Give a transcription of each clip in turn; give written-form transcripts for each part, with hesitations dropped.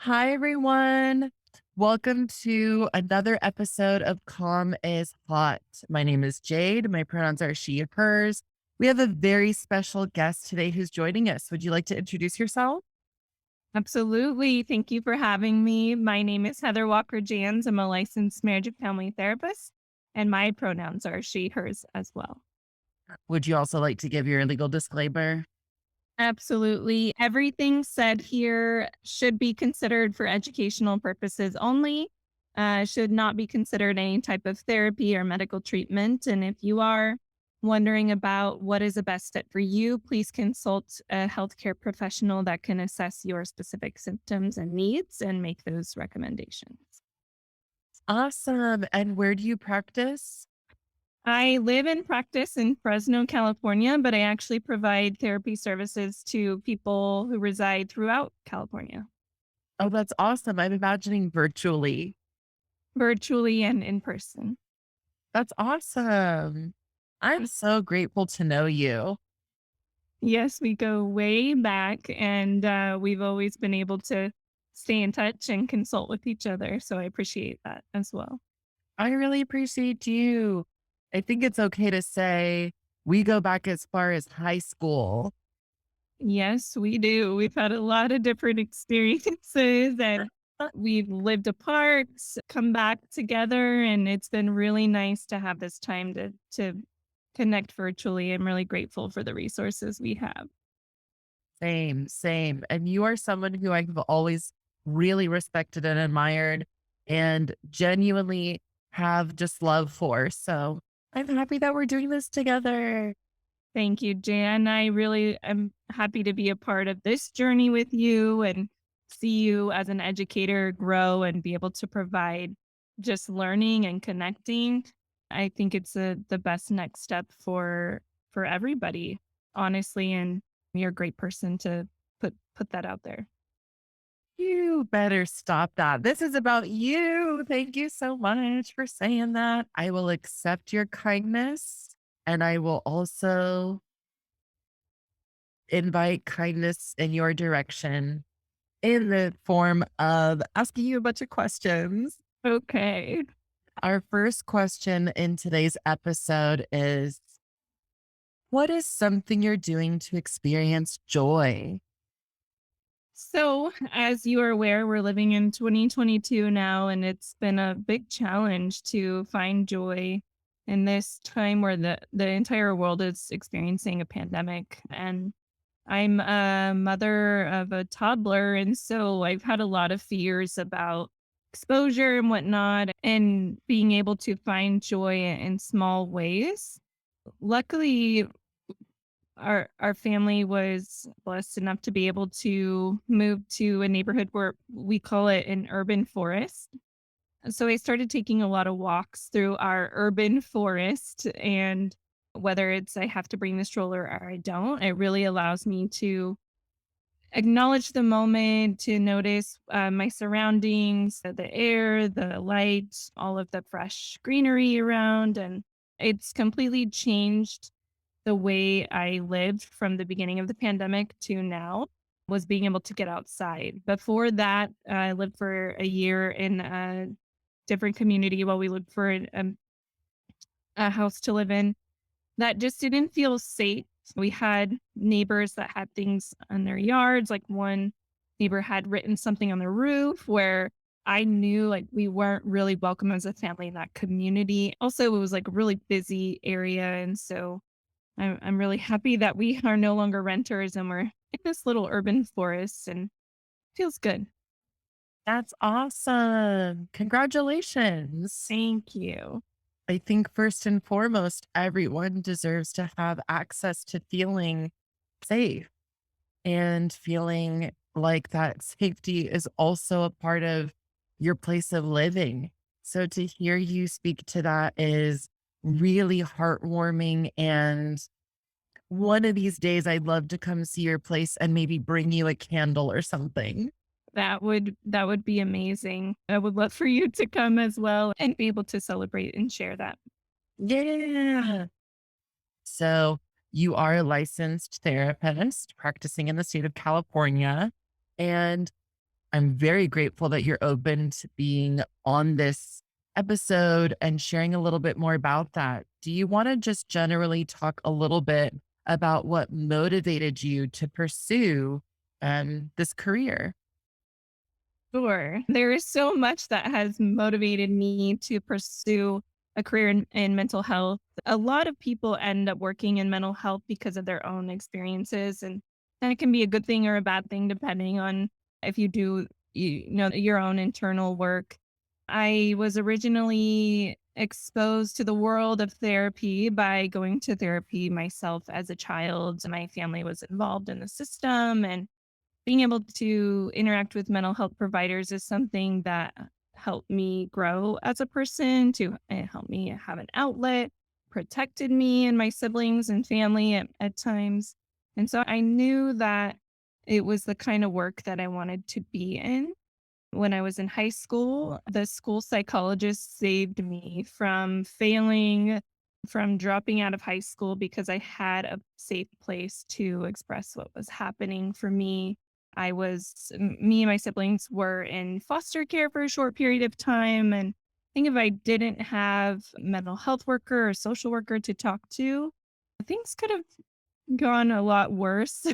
Hi, everyone. Welcome to another episode of Calm is Hot. My name is Jade. My pronouns are she, hers. We have a very special guest today who's joining us. Would you like to introduce yourself? Absolutely. Thank you for having me. My name is Heather.janz. I'm a licensed marriage and family therapist, and my pronouns are she, hers as well. Would you also like to give your legal disclaimer? Absolutely. Everything said here should be considered for educational purposes only, should not be considered any type of therapy or medical treatment. And if you are wondering about what is the best fit for you, please consult a healthcare professional that can assess your specific symptoms and needs and make those recommendations. Awesome. And where do you practice? I live and practice in Fresno, California, but I actually provide therapy services to people who reside throughout California, Oh, that's awesome. I'm imagining virtually. virtually and in person. That's awesome. I'm so grateful to know you. Yes, we go way back, and we've always been able to stay in touch and consult with each other. So I appreciate that as well. I really appreciate you. I think it's okay to say we go back as far as high school. Yes, we do. We've had a lot of different experiences and we've lived apart, come back together, and it's been really nice to have this time to connect virtually. I'm really grateful for the resources we have. Same, same. And you are someone who I've always really respected and admired and genuinely have just love for. So I'm happy that we're doing this together. Thank you, Jan. I really am happy to be a part of this journey with you and see you as an educator grow and be able to provide just learning and connecting. I think it's the best next step for everybody, honestly. And you're a great person to put that out there. You better stop that. This is about you. Thank you so much for saying that. I will accept your kindness and I will also invite kindness in your direction in the form of asking you a bunch of questions. Okay. Our first question in today's episode is, what is something you're doing to experience joy? So, as you are aware, we're living in 2022 now, and it's been a big challenge to find joy in this time where the entire world is experiencing a pandemic. And I'm a mother of a toddler, and so I've had a lot of fears about exposure and whatnot, and being able to find joy in small ways. Luckily, our family was blessed enough to be able to move to a neighborhood where we call it an urban forest. So I started taking a lot of walks through our urban forest, and whether it's I have to bring the stroller or I don't, it really allows me to acknowledge the moment, to notice my surroundings, the air, the light, all of the fresh greenery around. And it's completely changed the way I lived from the beginning of the pandemic to now was being able to get outside. Before that, I lived for a year in a different community while we looked for a house to live in that just didn't feel safe. We had neighbors that had things on their yards. Like one neighbor had written something on the roof where I knew like we weren't really welcome as a family in that community. Also, it was like a really busy area. And so I'm really happy that we are no longer renters and we're in this little urban forest and feels good. That's awesome. Congratulations. Thank you. I think first and foremost, everyone deserves to have access to feeling safe and feeling like that safety is also a part of your place of living. So to hear you speak to that is really heartwarming. And one of these days, I'd love to come see your place and maybe bring you a candle or something. That would be amazing. I would love for you to come as well and be able to celebrate and share that. Yeah. So you are a licensed therapist practicing in the state of California. And I'm very grateful that you're open to being on this episode and sharing a little bit more about that. Do you want to just generally talk a little bit about what motivated you to pursue this career? Sure. There is so much that has motivated me to pursue a career in mental health. A lot of people end up working in mental health because of their own experiences, and that can be a good thing or a bad thing depending on if you do your own internal work. I was originally exposed to the world of therapy by going to therapy myself as a child. My family was involved in the system, and being able to interact with mental health providers is something that helped me grow as a person, to it helped me have an outlet, protected me and my siblings and family at times. And so I knew that it was the kind of work that I wanted to be in. When I was in high school, the school psychologist saved me from failing, from dropping out of high school because I had a safe place to express what was happening for me. Me and my siblings were in foster care for a short period of time. And I think if I didn't have a mental health worker or social worker to talk to, things could have gone a lot worse.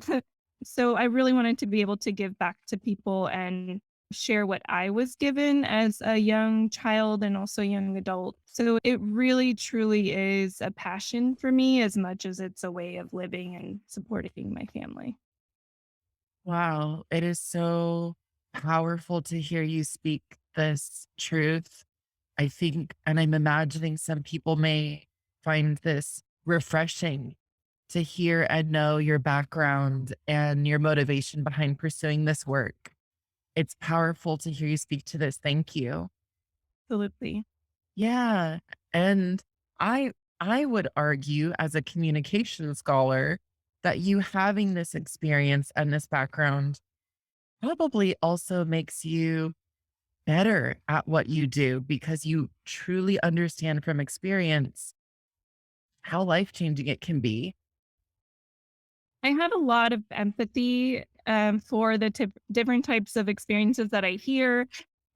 So I really wanted to be able to give back to people and share what I was given as a young child and also young adult. So it really truly is a passion for me as much as it's a way of living and supporting my family. Wow, it is so powerful to hear you speak this truth. I think, and I'm imagining some people may find this refreshing to hear and know your background and your motivation behind pursuing this work. It's powerful to hear you speak to this. Thank you. Absolutely. Yeah. And I I would argue as a communication scholar that you having this experience and this background probably also makes you better at what you do because you truly understand from experience how life-changing it can be. I have a lot of empathy for the different types of experiences that I hear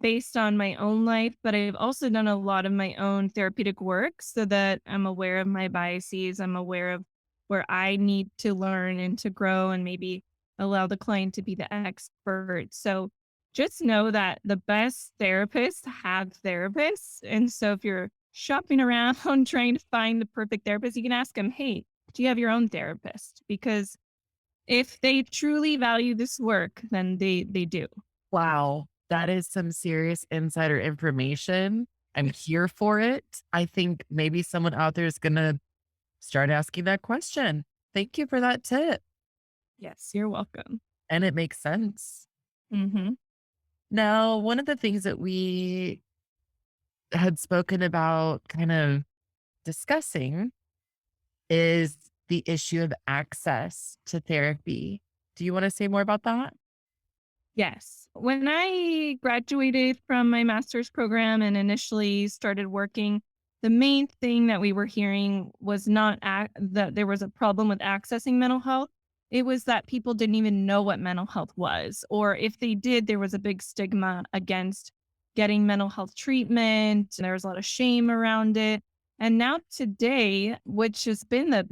based on my own life, but I've also done a lot of my own therapeutic work so that I'm aware of my biases. I'm aware of where I need to learn and to grow and maybe allow the client to be the expert. So just know that the best therapists have therapists. And so if you're shopping around trying to find the perfect therapist, you can ask them, hey, do you have your own therapist? Because if they truly value this work, then they do. Wow, that is some serious insider information. I'm here for it. I think maybe someone out there is gonna start asking that question. Thank you for that tip, Yes, you're welcome. and it makes sense. Mhm. Now, one of the things that we had spoken about kind of discussing is the issue of access to therapy. Do you wanna say more about that? Yes. When I graduated from my master's program and initially started working, the main thing that we were hearing was not that there was a problem with accessing mental health. It was that people didn't even know what mental health was, or if they did, there was a big stigma against getting mental health treatment. There was a lot of shame around it. And now today, which has been the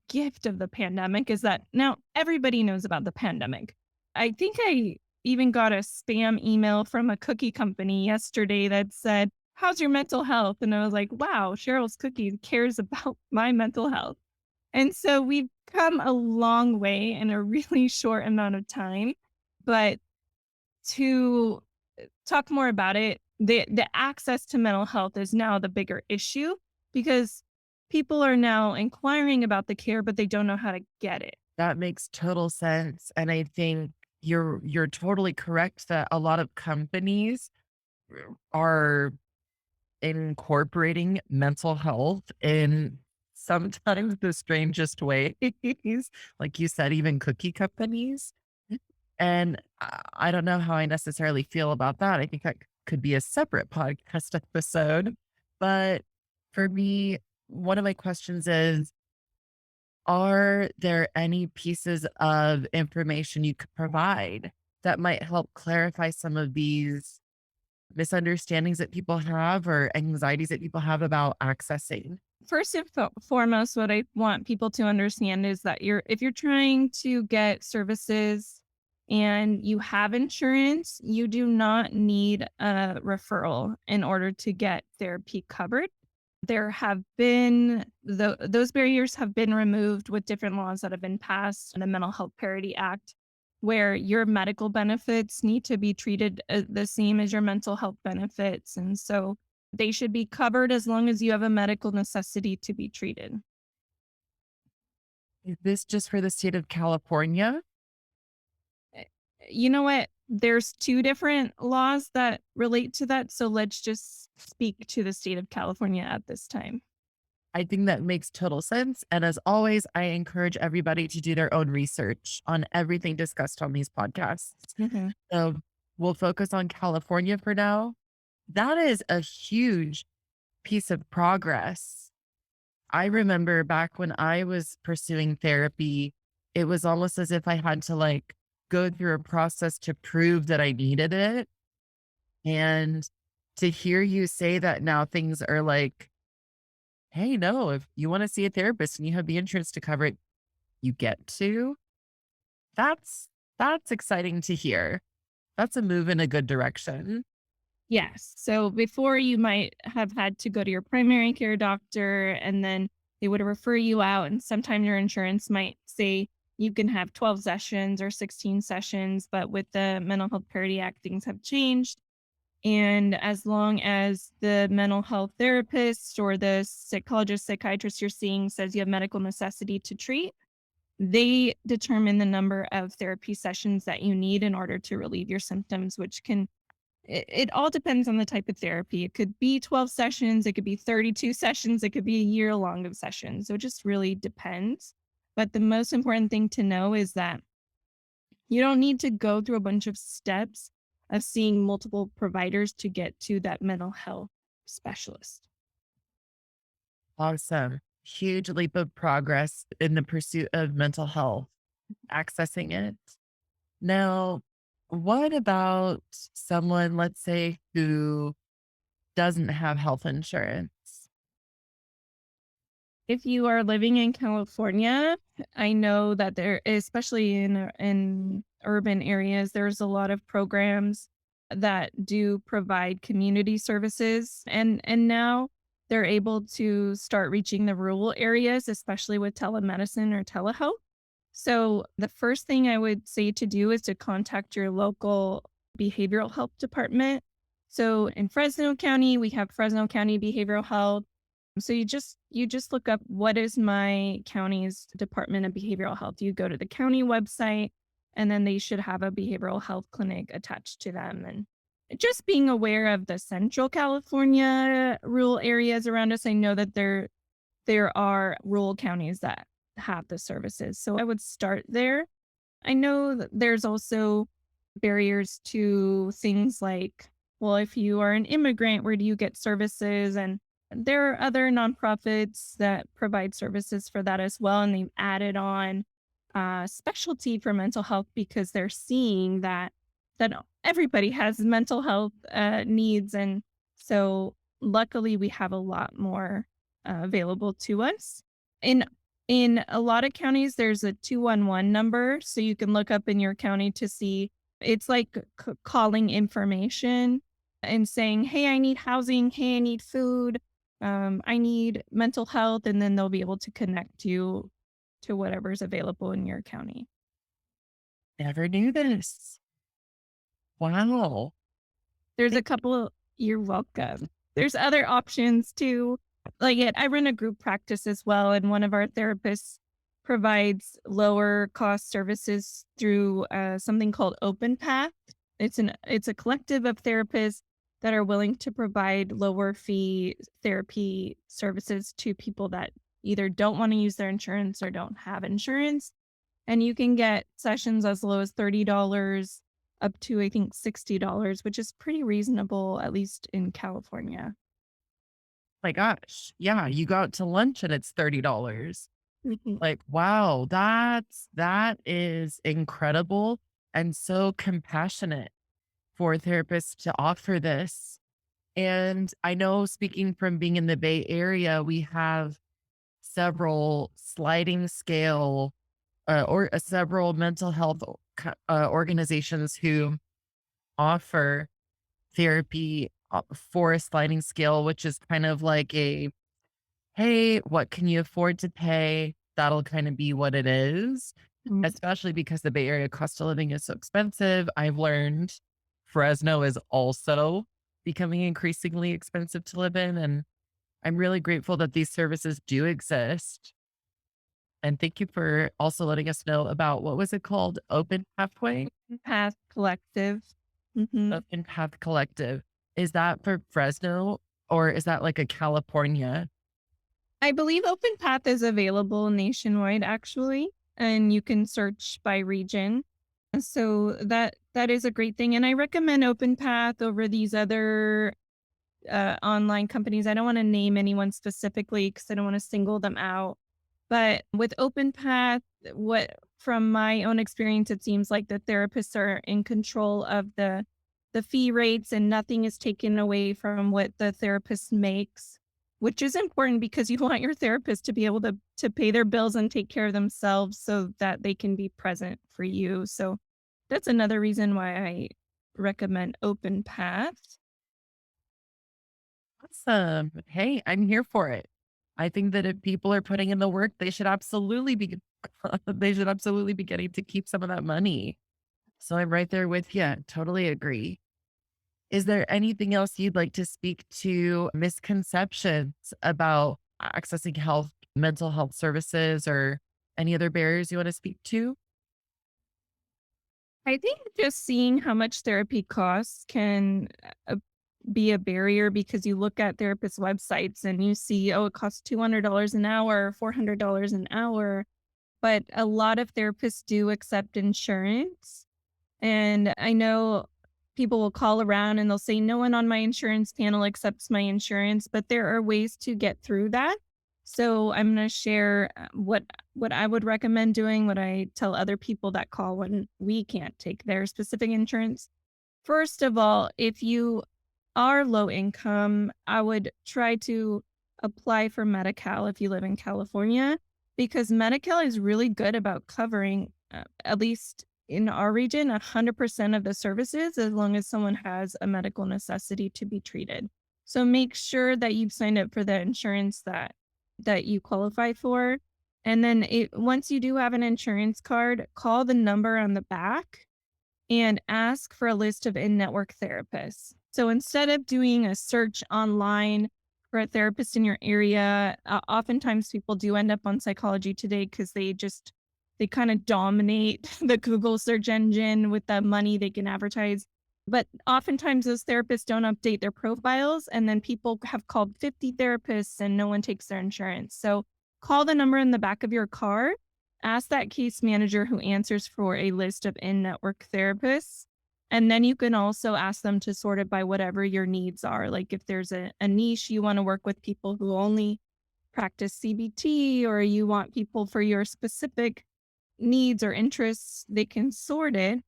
gift of the pandemic, is that now everybody knows about the pandemic. I think I even got a spam email from a cookie company yesterday that said, how's your mental health? And I was like, wow, Cheryl's Cookie cares about my mental health. And so we've come a long way in a really short amount of time. But to talk more about it, the access to mental health is now the bigger issue because people are now inquiring about the care, but they don't know how to get it. That makes total sense, and I think you're totally correct that a lot of companies are incorporating mental health in sometimes the strangest ways. Like you said, even cookie companies. And I don't know how I necessarily feel about that. I think that could be a separate podcast episode. But for me, one of my questions is, are there any pieces of information you could provide that might help clarify some of these misunderstandings that people have or anxieties that people have about accessing? First and foremost, what I want people to understand is that if you're trying to get services and you have insurance, you do not need a referral in order to get therapy covered. There have been those barriers have been removed with different laws that have been passed in the Mental Health Parity Act, where your medical benefits need to be treated the same as your mental health benefits. And so they should be covered as long as you have a medical necessity to be treated. Is this just for the state of California? Eh, You know what? There's two different laws that relate to that. So let's just speak to the state of California at this time. I think that makes total sense. And as always, I encourage everybody to do their own research on everything discussed on these podcasts. Mhm. So we'll focus on California for now. That is a huge piece of progress. I remember back when I was pursuing therapy, it was almost as if I had to like go through a process to prove that I needed it. And to hear you say that now things are like, hey, no, if you want to see a therapist and you have the insurance to cover it, you get to. That's that's exciting to hear. That's a move in a good direction. Yes. So before you might have had to go to your primary care doctor and then they would refer you out. And sometimes your insurance might say you can have 12 sessions or 16 sessions. But with the Mental Health Parity Act, things have changed. And as long as the mental health therapist or the psychologist, psychiatrist you're seeing says you have medical necessity to treat, they determine the number of therapy sessions that you need in order to relieve your symptoms, which can it all depends on the type of therapy. It could be 12 sessions, it could be 32 sessions, it could be a year long of sessions. So it just really depends. But the most important thing to know is that you don't need to go through a bunch of steps of seeing multiple providers to get to that mental health specialist. Awesome. Huge leap of progress in the pursuit of mental health, accessing it. Now, what about someone, let's say, who doesn't have health insurance? If you are living in California, I know that there, especially in urban areas, there's a lot of programs that do provide community services, and now they're able to start reaching the rural areas, especially with telemedicine or telehealth. So the first thing I would say to do is to contact your local behavioral health department. So in Fresno County, we have Fresno County Behavioral Health. So you just look up what is my county's Department of Behavioral Health. You go to the county website and then they should have a behavioral health clinic attached to them. And just being aware of the Central California rural areas around us, I know that there are rural counties that have the services. So I would start there. I know that there's also barriers to things like, well, if you are an immigrant, where do you get services? And there are other nonprofits that provide services for that as well. And they've added on specialty for mental health because they're seeing that everybody has mental health needs. And so luckily we have a lot more available to us. In in a lot of counties, there's a 211 number, so you can look up in your county to see. It's like calling information and saying, "Hey, I need housing. Hey, I need food. I need mental health," and then they'll be able to connect you to whatever's available in your county. Never knew this. Wow. There's a Thank couple. You're welcome. There's other options too. Like I run a group practice as well, and one of our therapists provides lower cost services through something called OpenPath. It's a collective of therapists that are willing to provide lower fee therapy services to people that either don't want to use their insurance or don't have insurance. And you can get sessions as low as $30 up to, I think, $60, which is pretty reasonable, at least in California. my gosh. Yeah, you go out to lunch and it's $30. Mhm. Like, wow, that is incredible. and so compassionate for therapists to offer this. And I know, speaking from being in the Bay Area, we have several sliding scale or several mental health organizations who offer therapy for a sliding scale, which is kind of like a, hey, what can you afford to pay? That'll kind of be what it is, Mm. especially because the Bay Area cost of living is so expensive. I've learned Fresno is also becoming increasingly expensive to live in. And I'm really grateful that these services do exist. And thank you for also letting us know about what was it called? Open Pathway? Path Collective. Mhm. Open Path Collective. Is that for Fresno or is that like a California? I believe OpenPath is available nationwide actually, and you can search by region. So that is a great thing, and I recommend OpenPath over these other online companies. I don't want to name anyone specifically because I don't want to single them out. But with OpenPath, what from my own experience, it seems like the therapists are in control of the fee rates and nothing is taken away from what the therapist makes, which is important because you want your therapist to be able to pay their bills and take care of themselves so that they can be present for you. So that's another reason why I recommend OpenPath. Awesome. Hey, I'm here for it. I think that if people are putting in the work, they should absolutely be they should absolutely be getting to keep some of that money. So I'm right there with you. Totally agree. Is there anything else you'd like to speak to misconceptions about accessing mental health services, or any other barriers you want to speak to? I think just seeing how much therapy costs can be a barrier because you look at therapist websites and you see, oh, it costs $200 an hour, $400 an hour. But a lot of therapists do accept insurance. And I know people will call around and they'll say, no one on my insurance panel accepts my insurance, but there are ways to get through that. So I'm going to share what I would recommend doing, what I tell other people that call when we can't take their specific insurance. First of all, if you are low income, I would try to apply for Medi-Cal if you live in California, because Medi-Cal is really good about covering, at least in our region, 100% of the services as long as someone has a medical necessity to be treated. So make sure that you've signed up for the insurance that you qualify for. And then once you do have an insurance card, call the number on the back and ask for a list of in-network therapists. So instead of doing a search online for a therapist in your area, oftentimes people do end up on Psychology Today because they kind of dominate the Google search engine with the money they can advertise. But oftentimes those therapists don't update their profiles, and then people have called 50 therapists and no one takes their insurance. So call the number in the back of your card. Ask that case manager who answers for a list of in network therapists. And then you can also ask them to sort it by whatever your needs are. Like if there's a niche, you want to work with people who only practice CBT, or you want people for your specific needs or interests, they can sort it.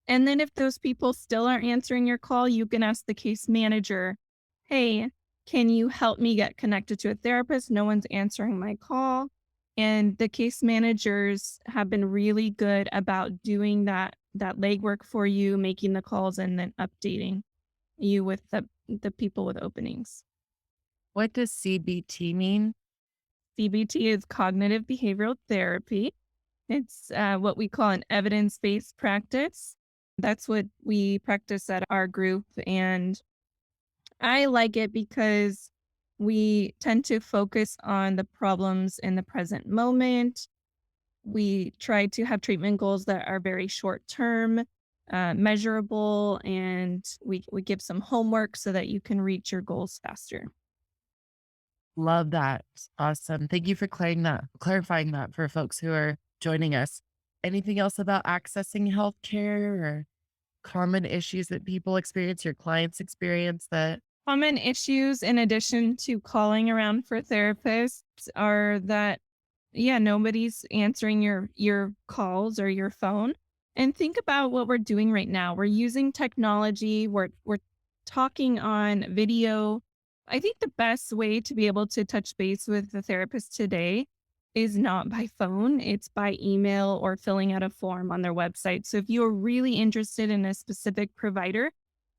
And then if those people still aren't answering your call, you can ask the case manager, hey, can you help me get connected to a therapist? No one's answering my call. And the case managers have been really good about doing that legwork for you, making the calls and then updating you with the people with openings. What does CBT mean? CBT is cognitive behavioral therapy. It's what we call an evidence based practice. That's what we practice at our group. And I like it because we tend to focus on the problems in the present moment. We try to have treatment goals that are very short term, measurable, and we give some homework so that you can reach your goals faster. Love that. Awesome. Thank you for clarifying that for folks who are joining us. Anything else about accessing healthcare or common issues that people experience, your clients experience that? Common issues, in addition to calling around for therapists, are that, yeah, nobody's answering your calls or your phone. And think about what we're doing right now. We're using technology, we're talking on video. I think the best way to be able to touch base with the therapist today is not by phone, it's by email or filling out a form on their website. So if you're really interested in a specific provider,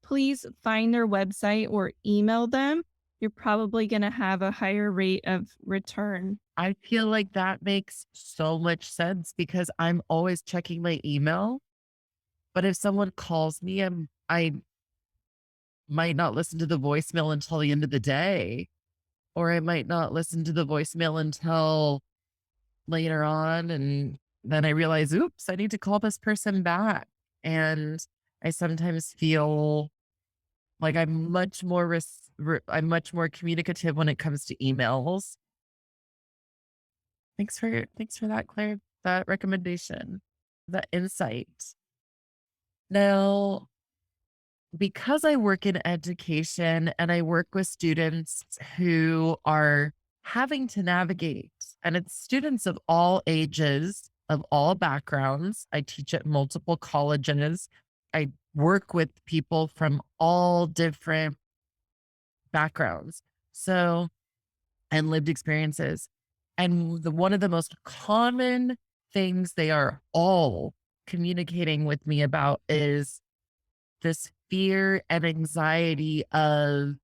please find their website or email them. You're probably going to have a higher rate of return. I feel like that makes so much sense because I'm always checking my email. But if someone calls me, I might not listen to the voicemail until the end of the day, or I might not listen to the voicemail until later on. And then I realize, oops, I need to call this person back. And I sometimes feel like I'm much more communicative when it comes to emails. Thanks for that, Claire, that recommendation, that insight. Now, because I work in education and I work with students who are having to navigate, and it's students of all ages, of all backgrounds. I teach at multiple colleges. I work with people from all different backgrounds. So, and lived experiences. And one of the most common things they are all communicating with me about is this fear and anxiety of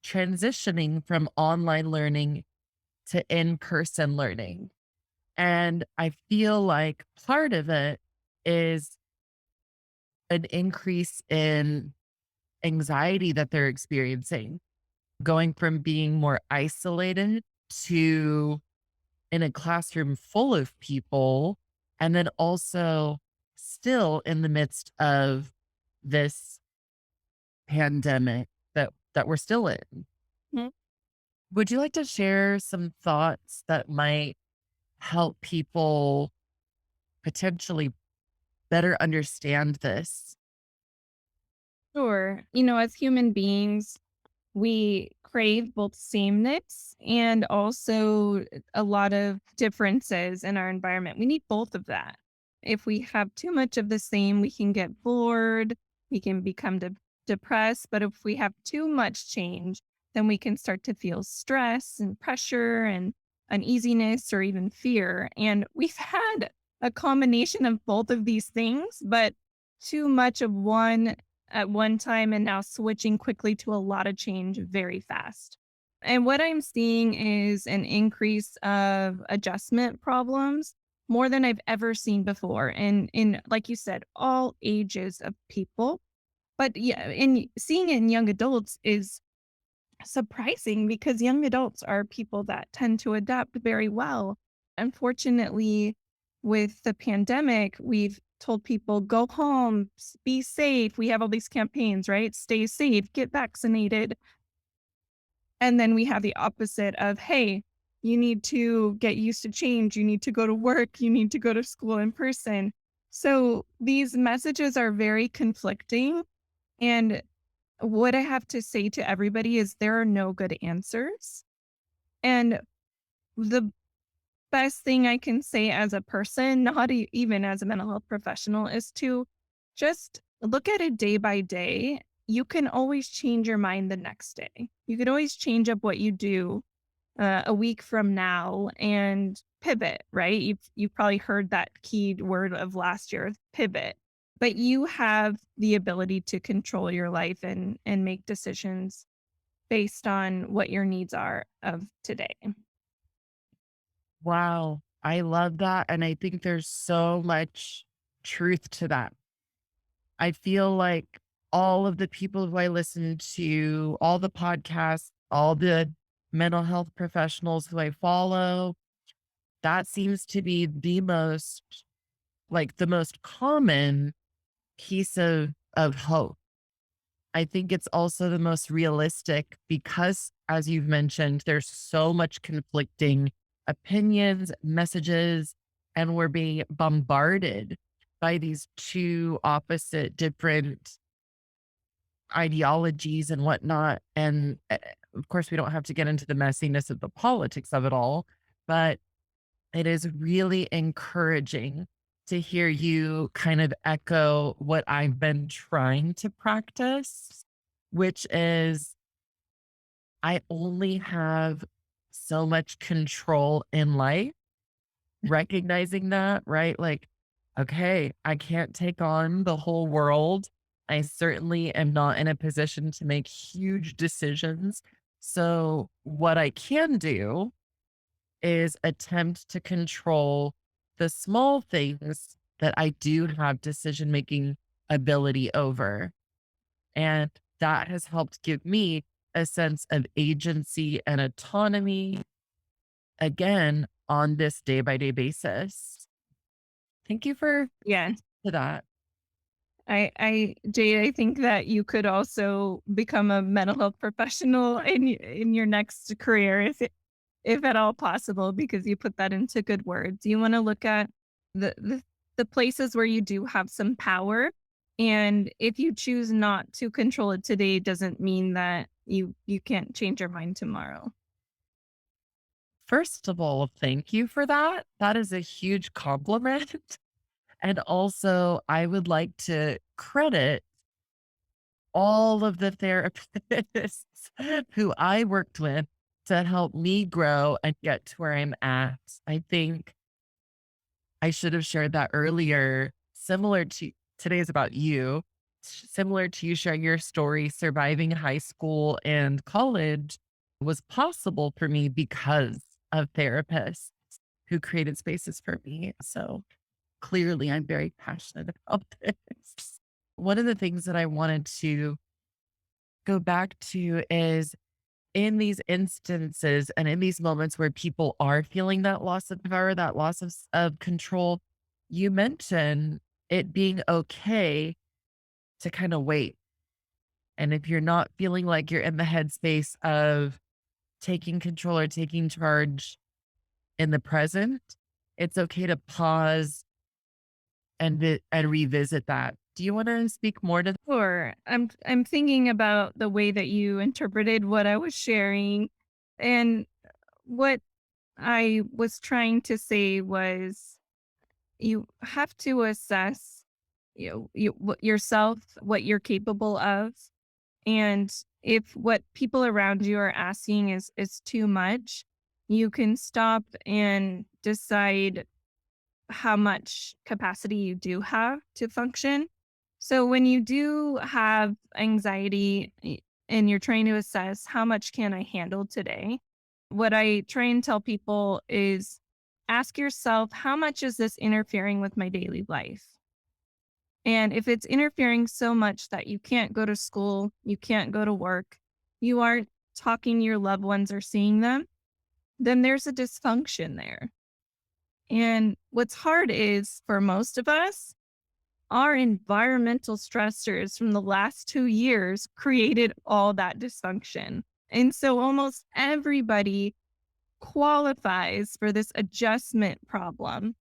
transitioning from online learning to in person learning. And I feel like part of it is an increase in anxiety that they're experiencing, going from being more isolated to in a classroom full of people, and then also still in the midst of this pandemic that we're still in. Mhm. Would you like to share some thoughts that might help people potentially better understand this? Sure. As human beings, we crave both sameness and also a lot of differences in our environment. We need both of that. If we have too much of the same, we can get bored, we can become depressed. But if we have too much change, then we can start to feel stress and pressure and uneasiness or even fear. And we've had a combination of both of these things, but too much of one at one time and now switching quickly to a lot of change very fast. And what I'm seeing is an increase of adjustment problems more than I've ever seen before. And in, like you said, all ages of people. But yeah, in seeing it in young adults is surprising because young adults are people that tend to adapt very well. Unfortunately, with the pandemic, we've told people go home, be safe. We have all these campaigns, right? Stay safe, get vaccinated. And then we have the opposite of, hey, you need to get used to change. You need to go to work. You need to go to school in person. So these messages are very conflicting. And what I have to say to everybody is there are no good answers. And the best thing I can say as a person, not even as a mental health professional, is to just look at it day by day. You can always change your mind the next day. You can always change up what you do a week from now and pivot, right? You've probably heard that key word of last year, pivot. But you have the ability to control your life and make decisions based on what your needs are of today. Wow, I love that. And I think there's so much truth to that. I feel like all of the people who I listen to, all the podcasts, all the mental health professionals who I follow, that seems to be the most common piece of hope. I think it's also the most realistic because, as you've mentioned, there's so much conflicting opinions, messages, and we're being bombarded by these two opposite, different ideologies and whatnot. And of course, we don't have to get into the messiness of the politics of it all, but it is really encouraging to hear you kind of echo what I've been trying to practice, which is I only have so much control in life, recognizing that, right? Like, okay, I can't take on the whole world. I certainly am not in a position to make huge decisions. So, what I can do is attempt to control the small things that I do have decision making ability over. And that has helped give me a sense of agency and autonomy again on this day by day basis. Thank you Yeah. for that. Jade, I think that you could also become a mental health professional in your next career if at all possible, because you put that into good words. You want to look at the, the the places where you do have some power, and if you choose not to control it today, doesn't mean that you can't change your mind tomorrow. First of all, thank you for that. That is a huge compliment. And also, I would like to credit all of the therapists who I worked with to help me grow and get to where I'm at. I think I should have shared that earlier. Similar to today is about you, similar to you sharing your story, surviving high school and college was possible for me because of therapists who created spaces for me. So clearly, I'm very passionate about this. One of the things that I wanted to go back to is in these instances and in these moments where people are feeling that loss of power, that loss of control, you mentioned it being okay to kind of wait. And if you're not feeling like you're in the headspace of taking control or taking charge in the present, it's okay to pause and and revisit that. Do you want to speak more to that? Sure. I'm thinking about the way that you interpreted what I was sharing, and what I was trying to say was you have to assess yourself, what you're capable of, and if what people around you are asking is too much, you can stop and decide how much capacity you do have to function. So when you do have anxiety and you're trying to assess how much can I handle today, what I try and tell people is ask yourself, how much is this interfering with my daily life? And if it's interfering so much that you can't go to school, you can't go to work, you aren't talking to your loved ones or seeing them, then there's a dysfunction there. And what's hard is for most of us, our environmental stressors from the last 2 years created all that dysfunction. And so almost everybody qualifies for this adjustment problem.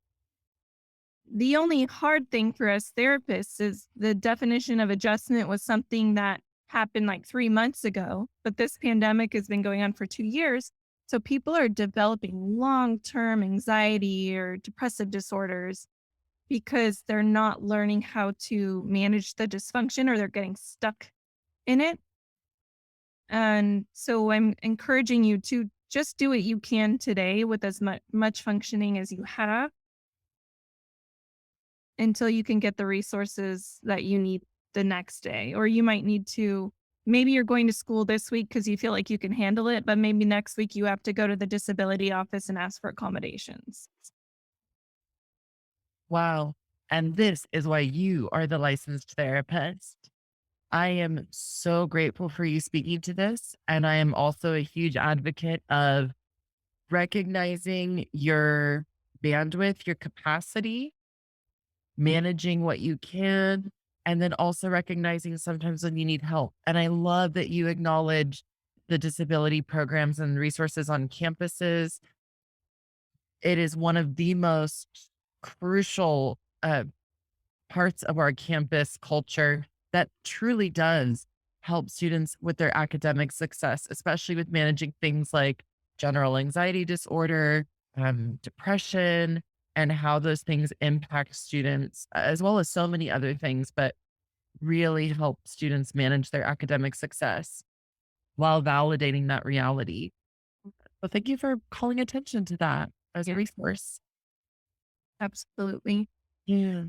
The only hard thing for us therapists is the definition of adjustment was something that happened like 3 months ago, but this pandemic has been going on for 2 years. So people are developing long term anxiety or depressive disorders because they're not learning how to manage the dysfunction, or they're getting stuck in it. And so I'm encouraging you to just do what you can today with as much functioning as you have until you can get the resources that you need the next day. Or you might need to, maybe you're going to school this week because you feel like you can handle it, but maybe next week you have to go to the disability office and ask for accommodations. Wow. And this is why you are the licensed therapist. I am so grateful for you speaking to this. And I am also a huge advocate of recognizing your bandwidth, your capacity, managing what you can, and then also recognizing sometimes when you need help. And I love that you acknowledge the disability programs and resources on campuses. It is one of the most crucial parts of our campus culture that truly does help students with their academic success, especially with managing things like general anxiety disorder, depression. and how those things impact students, as well as so many other things, but really help students manage their academic success while validating that reality. So thank you for calling attention to that as a Yeah, resource. absolutely. Yeah.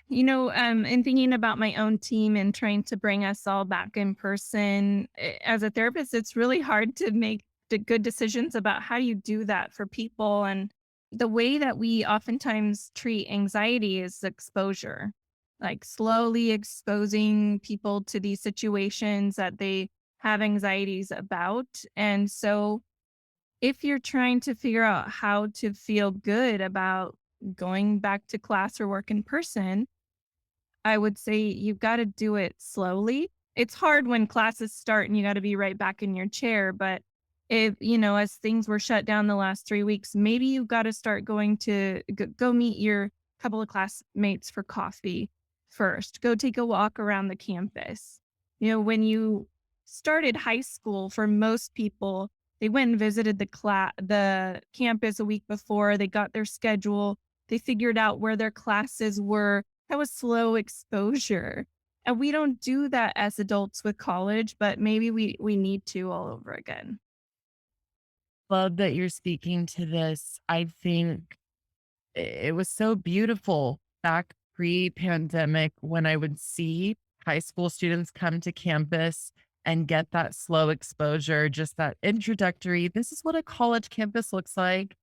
In thinking about my own team and trying to bring us all back in person, as a therapist, it's really hard to make the good decisions about how you do that for people. And the way that we oftentimes treat anxiety is exposure, like slowly exposing people to these situations that they have anxieties about. And so, if you're trying to figure out how to feel good about going back to class or work in person, I would say you've gotta do it slowly. It's hard when classes start and you gotta be right back in your chair, but as things were shut down the last 3 weeks, maybe you've gotta start going to go meet your couple of classmates for coffee first. Go take a walk around the campus. When you started high school, for most people, they went and visited the campus a week before, they got their schedule, they figured out where their classes were. That was slow exposure. And we don't do that as adults with college, but maybe we need to all over again. Love that you're speaking to this. I think it was so beautiful back pre-pandemic when I would see high school students come to campus and get that slow exposure, just that introductory, this is what a college campus looks like.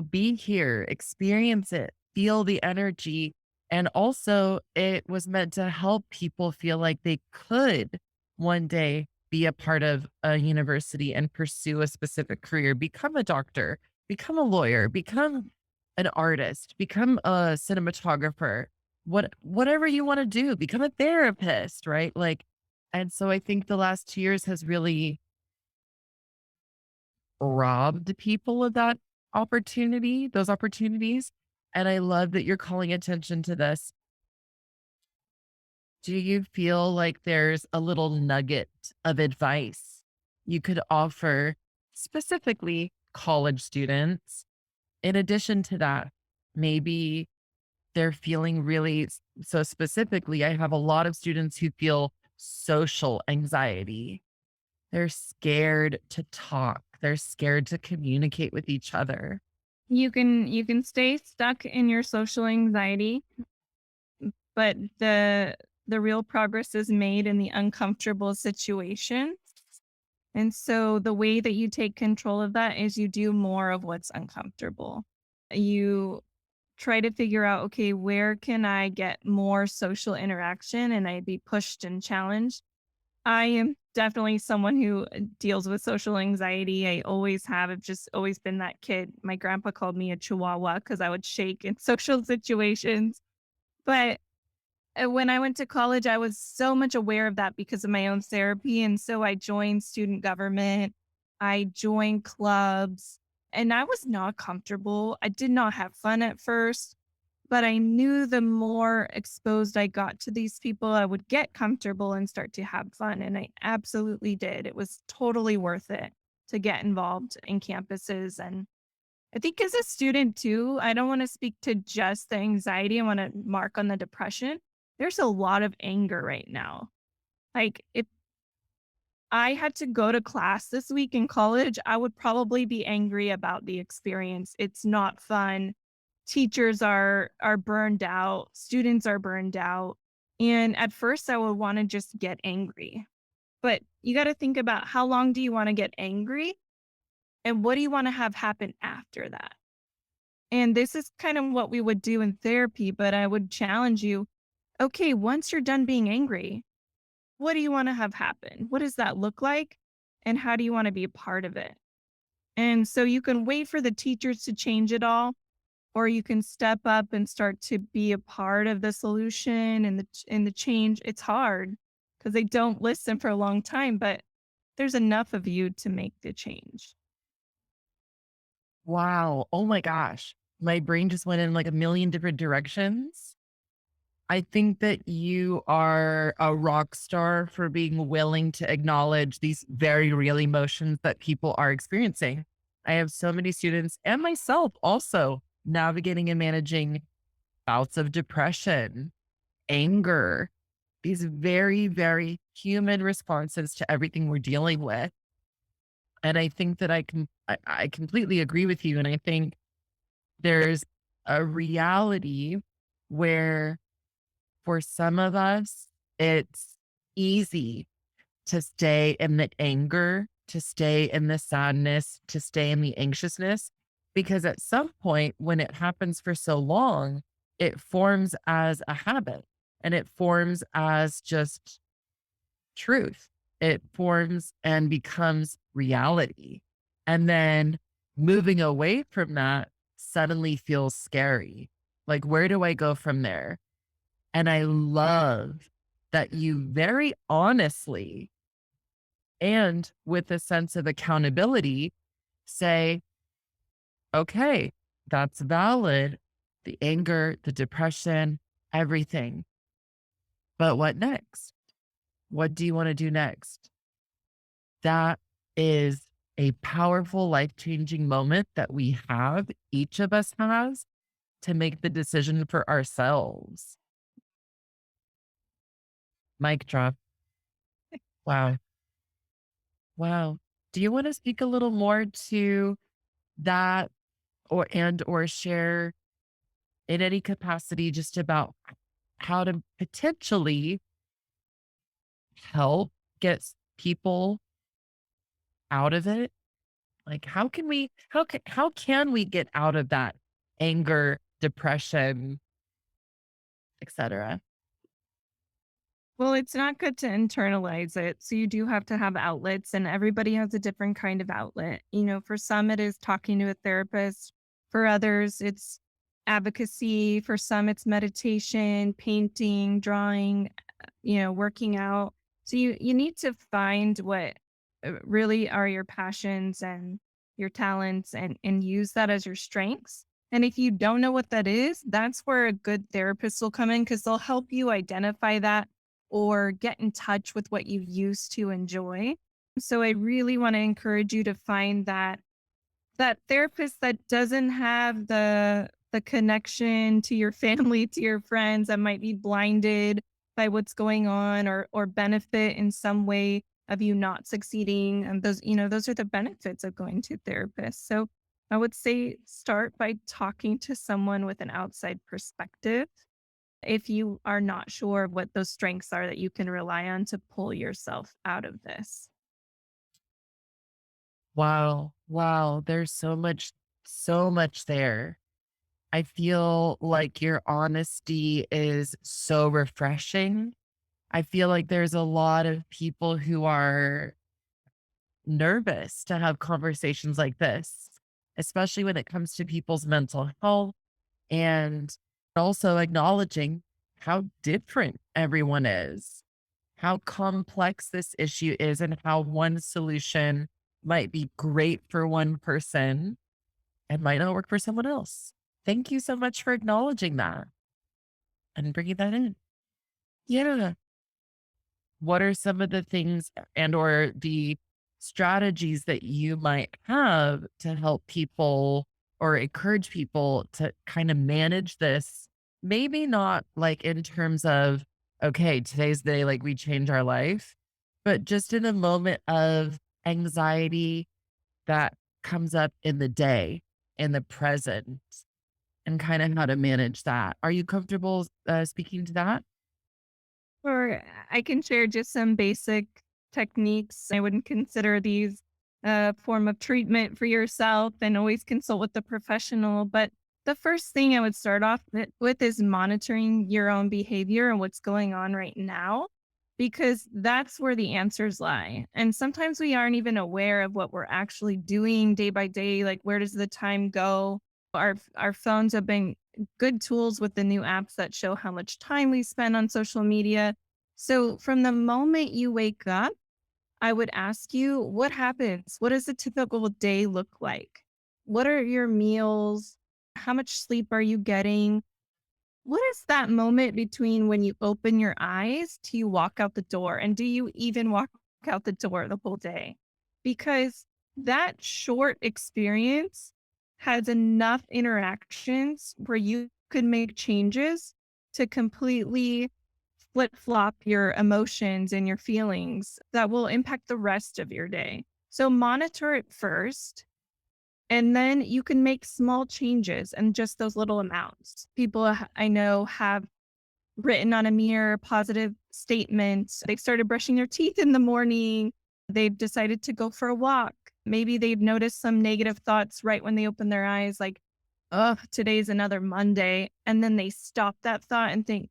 Be here, experience it, feel the energy. And also, it was meant to help people feel like they could one day be a part of a university and pursue a specific career, become a doctor, become a lawyer, become an artist, become a cinematographer, whatever you want to do, become a therapist, right? Like, and so I think the last 2 years has really robbed people of that opportunity, those opportunities. And I love that you're calling attention to this. Do you feel like there's a little nugget of advice you could offer specifically college students? In addition to that, maybe they're feeling really so specifically, I have a lot of students who feel social anxiety. They're scared to talk. They're scared to communicate with each other. You can stay stuck in your social anxiety, but the real progress is made in the uncomfortable situation. And so the way that you take control of that is you do more of what's uncomfortable. You try to figure out, okay, where can I get more social interaction and I be pushed and challenged? I am definitely someone who deals with social anxiety. I always have. I've just always been that kid. My grandpa called me a chihuahua because I would shake in social situations. But when I went to college, I was so much aware of that because of my own therapy. And so I joined student government, I joined clubs, and I was not comfortable. I did not have fun at first, but I knew the more exposed I got to these people, I would get comfortable and start to have fun. And I absolutely did. It was totally worth it to get involved in campuses. And I think as a student too, I don't want to speak to just the anxiety. I want to mark on the depression. There's a lot of anger right now. Like, if I had to go to class this week in college, I would probably be angry about the experience. It's not fun. Teachers are burned out, students are burned out. And at first I would want to just get angry. But you got to think about, how long do you want to get angry and what do you want to have happen after that? And this is kind of what we would do in therapy, but I would challenge you. Okay, once you're done being angry, what do you want to have happen? What does that look like? And how do you want to be a part of it? And so you can wait for the teachers to change it all, or you can step up and start to be a part of the solution and the change. It's hard because they don't listen for a long time, but there's enough of you to make the change. Wow. Oh my gosh. My brain just went in like a million different directions. I think that you are a rock star for being willing to acknowledge these very real emotions that people are experiencing. I have so many students and myself also navigating and managing bouts of depression, anger, these very, very human responses to everything we're dealing with. And I think that I completely agree with you. And I think there's a reality where for some of us, it's easy to stay in the anger, to stay in the sadness, to stay in the anxiousness, because at some point when it happens for so long, it forms as a habit and it forms as just truth. It forms and becomes reality. And then moving away from that suddenly feels scary. Like, where do I go from there? And I love that you very honestly and with a sense of accountability say, okay, that's valid. The anger, the depression, everything. But what next? What do you want to do next? That is a powerful, life changing moment that we have, each of us has to make the decision for ourselves. Mic drop. Wow. Wow. Do you want to speak a little more to that or share in any capacity just about how to potentially help get people out of it? Like how can we get out of that anger, depression, etc.? Well, it's not good to internalize it. So you do have to have outlets, and everybody has a different kind of outlet. For some, it is talking to a therapist. For others, it's advocacy. For some, it's meditation, painting, drawing, working out. So you need to find what really are your passions and your talents, and use that as your strengths. And if you don't know what that is, that's where a good therapist will come in, because they'll help you identify that or get in touch with what you used to enjoy. So I really want to encourage you to find that therapist that doesn't have the connection to your family, to your friends, that might be blinded by what's going on, or benefit in some way of you not succeeding. And those are the benefits of going to therapists. So I would say start by talking to someone with an outside perspective if you are not sure what those strengths are that you can rely on to pull yourself out of this. Wow. Wow. There's so much there. I feel like your honesty is so refreshing. I feel like there's a lot of people who are nervous to have conversations like this, especially when it comes to people's mental health and also acknowledging how different everyone is, how complex this issue is, and how one solution might be great for one person and might not work for someone else. Thank you so much for acknowledging that and bringing that in. Yeah. What are some of the things and or the strategies that you might have to help people or encourage people to kind of manage this? Maybe not like in terms of, okay, today's the day, like we change our life, but just in a moment of anxiety that comes up in the day, in the present, and kind of how to manage that. Are you comfortable speaking to that? Or I can share just some basic techniques. I wouldn't consider these a form of treatment for yourself, and always consult with the professional. But the first thing I would start off with is monitoring your own behavior and what's going on right now, because that's where the answers lie. And sometimes we aren't even aware of what we're actually doing day by day. Like, where does the time go? Our phones have been good tools with the new apps that show how much time we spend on social media. So from the moment you wake up, I would ask you, what happens? What does a typical day look like? What are your meals? How much sleep are you getting? What is that moment between when you open your eyes to you walk out the door? And do you even walk out the door the whole day? Because that short experience has enough interactions where you could make changes to completely flip flop your emotions and your feelings that will impact the rest of your day. So monitor it first, and then you can make small changes and just those little amounts. People I know have written on a mirror positive statements. They've started brushing their teeth in the morning. They've decided to go for a walk. Maybe they've noticed some negative thoughts right when they open their eyes, like, oh, today's another Monday. And then they stop that thought and think,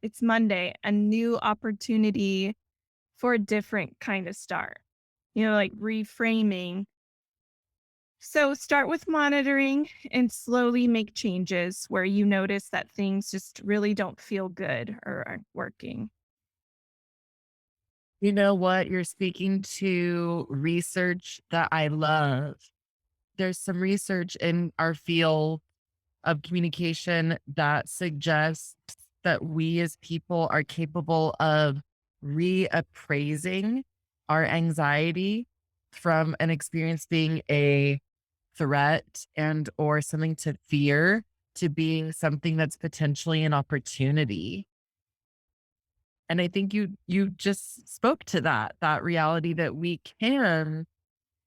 it's Monday, a new opportunity for a different kind of start, like reframing. So start with monitoring and slowly make changes where you notice that things just really don't feel good or aren't working. You know what? You're speaking to research that I love. There's some research in our field of communication that suggests that we as people are capable of reappraising our anxiety from an experience being a threat and or something to fear to being something that's potentially an opportunity. And I think you just spoke to that reality that we can,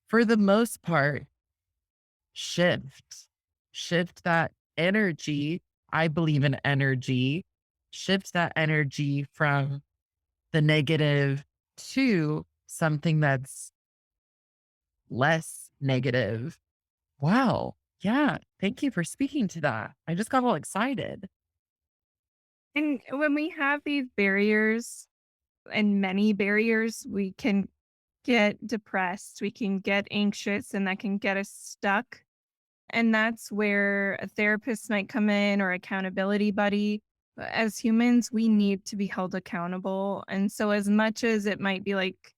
for the most part, shift, shift that energy. I believe in energy, shift that energy from the negative to something that's less negative. Wow. Yeah. Thank you for speaking to that. I just got all excited. And when we have these barriers and many barriers, we can get depressed, we can get anxious, and that can get us stuck. And that's where a therapist might come in or accountability buddy. But as humans, we need to be held accountable. And so, as much as it might be like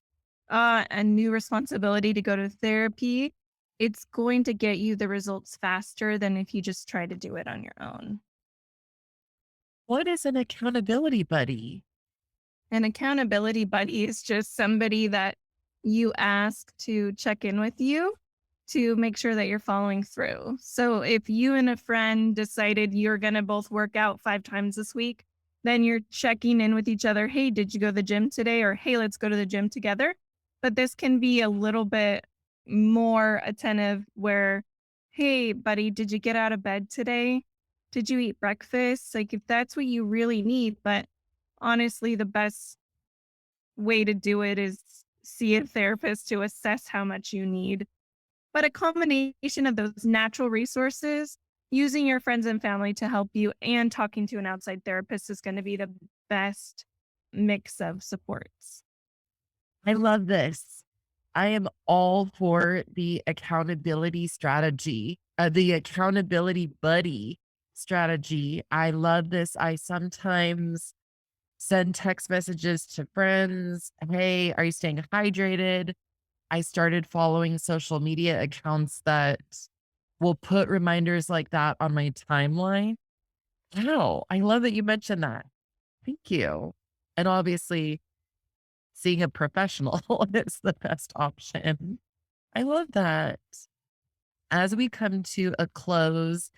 a new responsibility to go to therapy, it's going to get you the results faster than if you just try to do it on your own. What is an accountability buddy? An accountability buddy is just somebody that you ask to check in with you to make sure that you're following through. So if you and a friend decided you're going to both work out 5 times this week, then you're checking in with each other. Hey, did you go to the gym today? Or hey, let's go to the gym together. But this can be a little bit more attentive where, hey, buddy, did you get out of bed today? Did you eat breakfast? Like if that's what you really need. But honestly, the best way to do it is see a therapist to assess how much you need. But a combination of those natural resources, using your friends and family to help you, and talking to an outside therapist is going to be the best mix of supports. I love this. I am all for the accountability strategy, the accountability buddy strategy. I love this. I sometimes send text messages to friends. Hey, are you staying hydrated? I started following social media accounts that will put reminders like that on my timeline. Wow. I love that you mentioned that. Thank you. And obviously, seeing a professional is the best option. I love that. As we come to a close,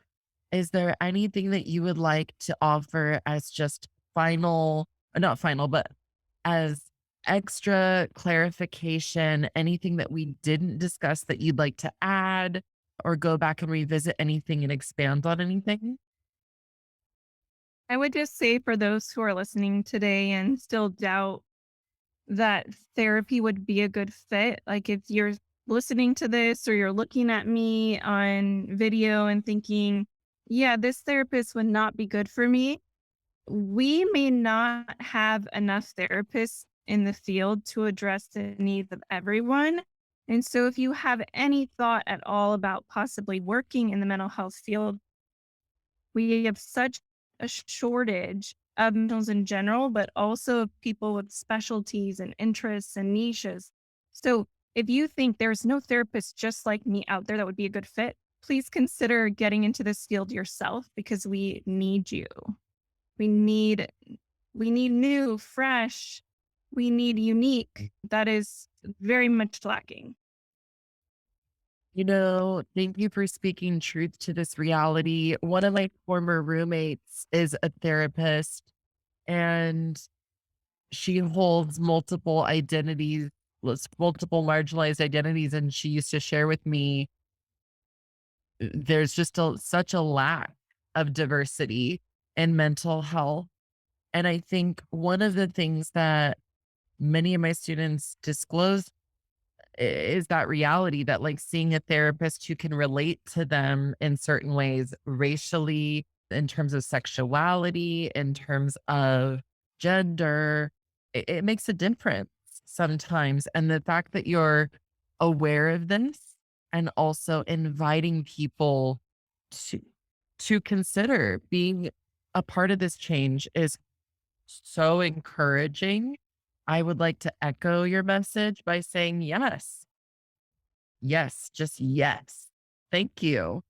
is there anything that you would like to offer as just final, not final, but as extra clarification, anything that we didn't discuss that you'd like to add or go back and revisit anything and expand on anything? I would just say for those who are listening today and still doubt that therapy would be a good fit, like if you're listening to this or you're looking at me on video and thinking, yeah, this therapist would not be good for me, we may not have enough therapists in the field to address the needs of everyone. And so, if you have any thought at all about possibly working in the mental health field, we have such a shortage of professionals in general, but also of people with specialties and interests and niches. So, if you think there's no therapist just like me out there that would be a good fit, please consider getting into this field yourself because we need you. We need we need new, fresh, we need unique. That is very much lacking. Thank you for speaking truth to this reality. One of my former roommates is a therapist, and she holds multiple identities, multiple marginalized identities. And she used to share with me there's just such a lack of diversity in mental health. And I think one of the things that many of my students disclose is that reality that like seeing a therapist who can relate to them in certain ways, racially, in terms of sexuality, in terms of gender, it makes a difference sometimes. And the fact that you're aware of this and also inviting people to consider being a part of this change is so encouraging. I would like to echo your message by saying yes. Yes, just yes. Thank you.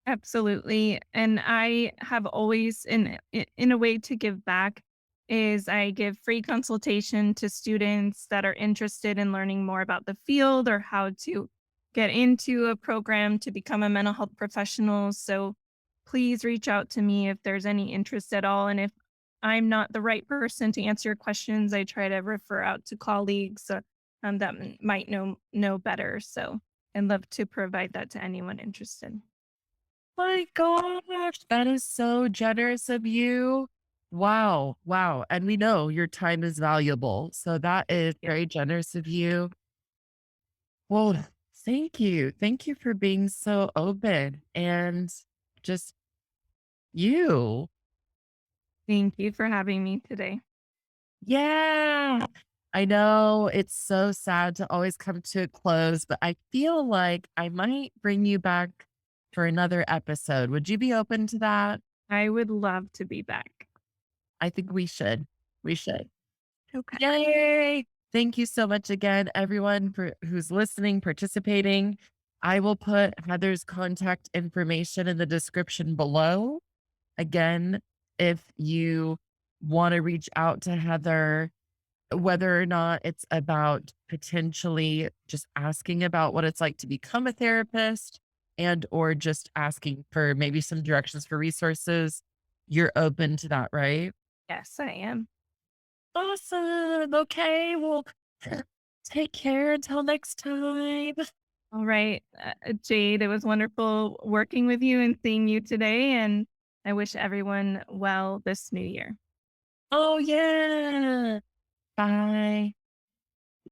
Absolutely. And I have always in a way to give back is I give free consultation to students that are interested in learning more about the field or how to get into a program to become a mental health professional. So please reach out to me if there's any interest at all. And if I'm not the right person to answer your questions, I try to refer out to colleagues that might know better. So I'd love to provide that to anyone interested. My gosh, that is so generous of you. Wow, wow. And we know your time is valuable. So that is Yeah. very generous of you. Well, thank you. Thank you for being so open and just you. Thank you for having me today. Yeah. I know it's so sad to always come to a close, but I feel like I might bring you back for another episode. Would you be open to that? I would love to be back. I think we should. We should. Okay. Yay. Thank you so much again, everyone, for who's listening, participating. I will put Heather's contact information in the description below. Again, if you want to reach out to Heather, whether or not it's about potentially just asking about what it's like to become a therapist and or just asking for maybe some directions for resources, you're open to that, right? Yes, I am. Awesome. Okay. Well, take care until next time. All right. Jade, it was wonderful working with you and seeing you today. And I wish everyone well this new year. Oh, yeah. Bye.